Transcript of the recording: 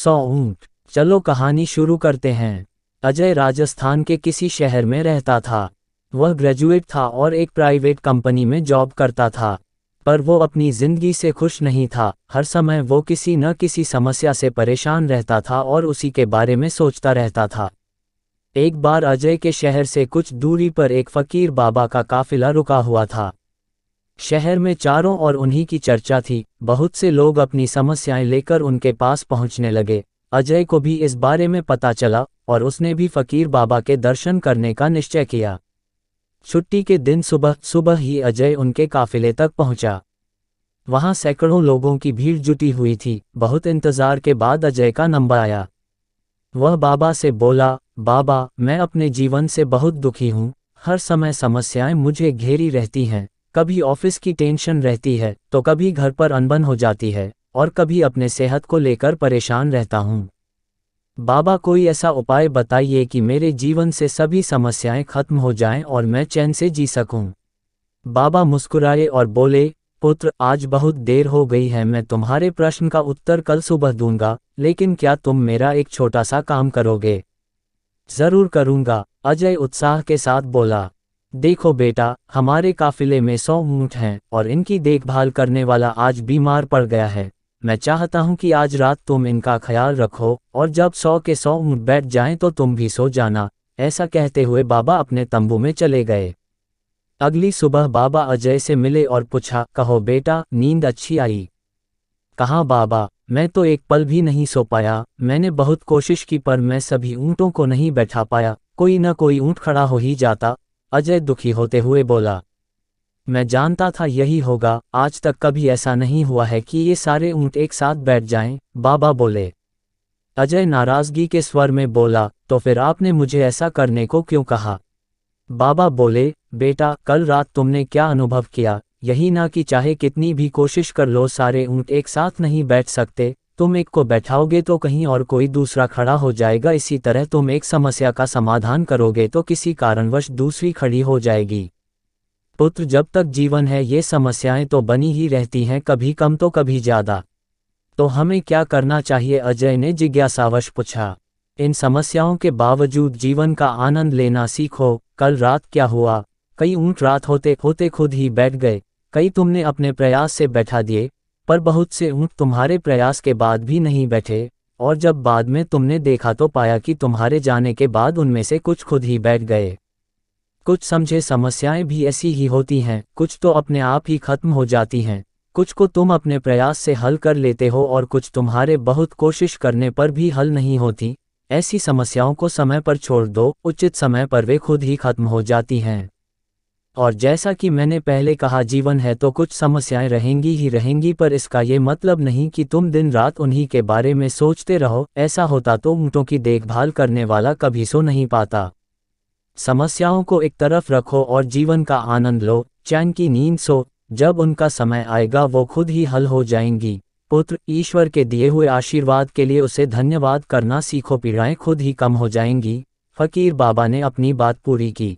100 ऊंट। चलो कहानी शुरू करते हैं। अजय राजस्थान के किसी शहर में रहता था। वह ग्रेजुएट था और एक प्राइवेट कंपनी में जॉब करता था, पर वो अपनी जिंदगी से खुश नहीं था। हर समय वो किसी न किसी समस्या से परेशान रहता था और उसी के बारे में सोचता रहता था। एक बार अजय के शहर से कुछ दूरी पर एक फकीर बाबा का काफिला रुका हुआ था। शहर में चारों ओर उन्हीं की चर्चा थी। बहुत से लोग अपनी समस्याएं लेकर उनके पास पहुंचने लगे। अजय को भी इस बारे में पता चला और उसने भी फकीर बाबा के दर्शन करने का निश्चय किया। छुट्टी के दिन सुबह सुबह ही अजय उनके काफिले तक पहुंचा। वहां सैकड़ों लोगों की भीड़ जुटी हुई थी। बहुत इंतजार के बाद अजय का नंबर आया। वह बाबा से बोला, बाबा, मैं अपने जीवन से बहुत दुखी हूँ। हर समय समस्याएं मुझे घेरी रहती हैं। कभी ऑफिस की टेंशन रहती है तो कभी घर पर अनबन हो जाती है और कभी अपने सेहत को लेकर परेशान रहता हूँ। बाबा, कोई ऐसा उपाय बताइए कि मेरे जीवन से सभी समस्याएं खत्म हो जाएं और मैं चैन से जी सकूं। बाबा मुस्कुराए और बोले, पुत्र, आज बहुत देर हो गई है। मैं तुम्हारे प्रश्न का उत्तर कल सुबह दूंगा, लेकिन क्या तुम मेरा एक छोटा सा काम करोगे? जरूर करूंगा, अजय उत्साह के साथ बोला। देखो बेटा, हमारे काफिले में 100 ऊंट हैं और इनकी देखभाल करने वाला आज बीमार पड़ गया है। मैं चाहता हूं कि आज रात तुम इनका ख्याल रखो और जब 100 के 100 ऊंट बैठ जाएं तो तुम भी सो जाना। ऐसा कहते हुए बाबा अपने तंबू में चले गए। अगली सुबह बाबा अजय से मिले और पूछा, कहो बेटा, नींद अच्छी आई? कहाँ बाबा, मैं तो एक पल भी नहीं सो पाया। मैंने बहुत कोशिश की पर मैं सभी ऊंटों को नहीं बैठा पाया। कोई न कोई ऊंट खड़ा हो ही जाता। अजय दुखी होते हुए बोला, मैं जानता था यही होगा। आज तक कभी ऐसा नहीं हुआ है कि ये सारे ऊंट एक साथ बैठ जाएं। बाबा बोले। अजय नाराजगी के स्वर में बोला, तो फिर आपने मुझे ऐसा करने को क्यों कहा? बाबा बोले, बेटा, कल रात तुमने क्या अनुभव किया? यही ना कि चाहे कितनी भी कोशिश कर लो सारे ऊंट एक साथ नहीं बैठ सकते। तुम एक को बैठाओगे तो कहीं और कोई दूसरा खड़ा हो जाएगा। इसी तरह तुम एक समस्या का समाधान करोगे तो किसी कारणवश दूसरी खड़ी हो जाएगी। पुत्र, जब तक जीवन है ये समस्याएं तो बनी ही रहती हैं, कभी कम तो कभी ज़्यादा। तो हमें क्या करना चाहिए? अजय ने जिज्ञासावश पूछा। इन समस्याओं के बावजूद जीवन का आनंद लेना सीखो। कल रात क्या हुआ? कई ऊंट रात होते होते खुद ही बैठ गए। कई तुमने अपने प्रयास से बैठा दिए, पर बहुत से ऊंट तुम्हारे प्रयास के बाद भी नहीं बैठे, और जब बाद में तुमने देखा तो पाया कि तुम्हारे जाने के बाद उनमें से कुछ खुद ही बैठ गए। कुछ समझे समस्याएं भी ऐसी ही होती हैं। कुछ तो अपने आप ही खत्म हो जाती हैं, कुछ को तुम अपने प्रयास से हल कर लेते हो और कुछ तुम्हारे बहुत कोशिश करने पर भी हल नहीं होती। ऐसी समस्याओं को समय पर छोड़ दो, उचित समय पर वे खुद ही खत्म हो जाती हैं। और जैसा कि मैंने पहले कहा, जीवन है तो कुछ समस्याएं रहेंगी ही रहेंगी, पर इसका ये मतलब नहीं कि तुम दिन रात उन्हीं के बारे में सोचते रहो। ऐसा होता तो ऊंटों की देखभाल करने वाला कभी सो नहीं पाता। समस्याओं को एक तरफ रखो और जीवन का आनंद लो, चैन की नींद सो। जब उनका समय आएगा वो खुद ही हल हो जाएंगी। पुत्र, ईश्वर के दिए हुए आशीर्वाद के लिए उसे धन्यवाद करना सीखो। पीड़ाएं खुद ही कम हो जाएंगी। फकीर बाबा ने अपनी बात पूरी की।